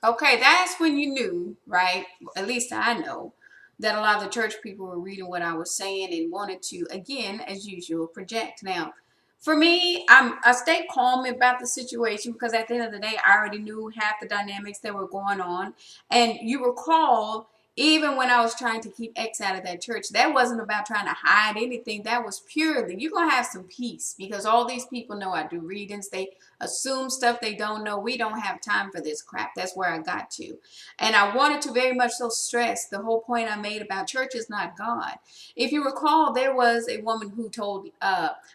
Okay, that's when you knew, right? At least I know that a lot of the church people were reading what I was saying and wanted to, again, as usual, project. Now, for me, I stay calm about the situation because at the end of the day, I already knew half the dynamics that were going on. And you recall, even when I was trying to keep X out of that church, that wasn't about trying to hide anything. That was purely, you're going to have some peace because all these people know I do readings. They assume stuff they don't know. We don't have time for this crap. That's where I got to. And I wanted to very much so stress the whole point I made about church is not God. If you recall, there was a woman who told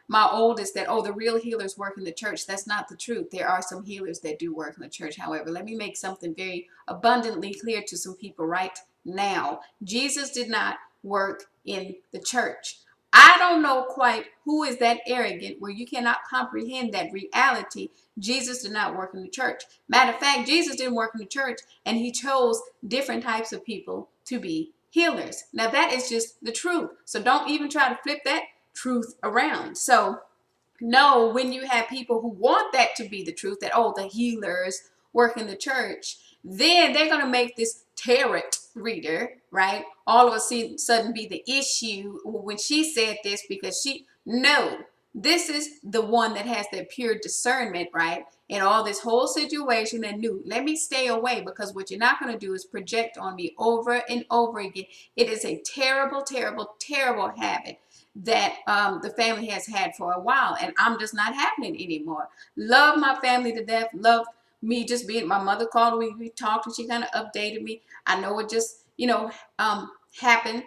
my oldest that, oh, the real healers work in the church. That's not the truth. There are some healers that do work in the church. However, let me make something very abundantly clear to some people right now. Jesus did not work in the church. I don't know quite who is that arrogant where you cannot comprehend that reality. Jesus did not work in the church. Matter of fact, Jesus didn't work in the church and he chose different types of people to be healers. Now that is just the truth. So don't even try to flip that truth around. So no, when you have people who want that to be the truth, that, oh, the healers work in the church, then they're going to make this tarot reader, right, all of a sudden be the issue when she said this because no, this is the one that has that pure discernment, right, in all this whole situation and knew, let me stay away because what you're not going to do is project on me over and over again. It is a terrible, terrible, terrible habit that the family has had for a while, and I'm just not having it anymore. Love my family to death. Love me just being. My mother called me. We talked, and she kind of updated me. I know it just happened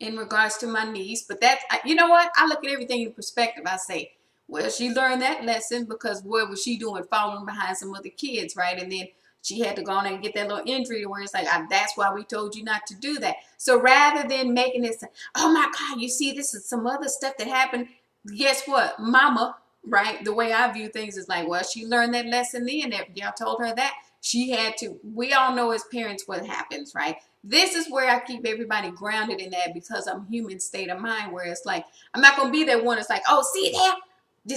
in regards to my niece, but that's you know what? I look at everything in perspective. I say, well, she learned that lesson because what was she doing, following behind some other kids, right? And then she had to go on and get that little injury where it's like, that's why we told you not to do that. So rather than making this, oh my God, you see, this is some other stuff that happened. Guess what? Mama, right? The way I view things is like, well, she learned that lesson then. Y'all told her that. She had to. We all know as parents what happens, right? This is where I keep everybody grounded in that because I'm human state of mind where it's like, I'm not going to be that one. It's like, oh, see there?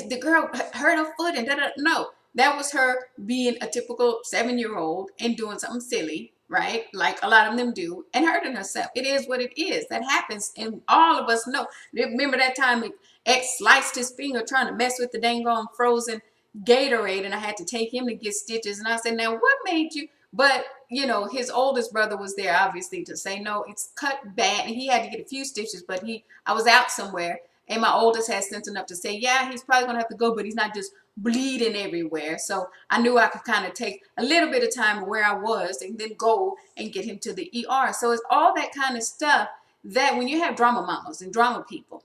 The girl hurt her foot and da-da. No, that was her being a typical 7-year-old and doing something silly, right? Like a lot of them do, and hurting herself. It is what it is. That happens, and all of us know. Remember that time X sliced his finger trying to mess with the dang on frozen Gatorade, and I had to take him to get stitches. And I said, now what made you? But his oldest brother was there obviously to say, no, it's cut bad, and he had to get a few stitches. But I was out somewhere, and my oldest had sense enough to say, yeah, he's probably gonna have to go, but he's not just bleeding everywhere. So I knew I could kind of take a little bit of time where I was and then go and get him to the ER. So it's all that kind of stuff that when you have drama mamas and drama people,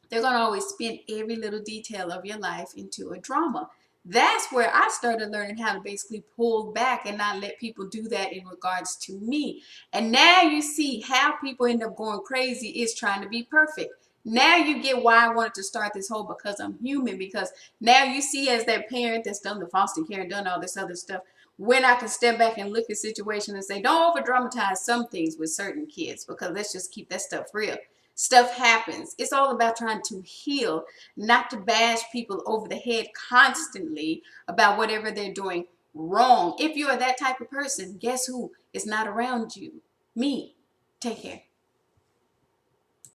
they're going to always spin every little detail of your life into a drama. That's where I started learning how to basically pull back and not let people do that in regards to me. And now you see how people end up going crazy is trying to be perfect. Now you get why I wanted to start this whole because I'm human. Because now you see as that parent that's done the foster care and done all this other stuff, when I can step back and look at situation and say, don't over dramatize some things with certain kids because let's just keep that stuff real. Stuff happens. It's all about trying to heal, not to bash people over the head constantly about whatever they're doing wrong. If you are that type of person, guess who is not around you? Me. Take care.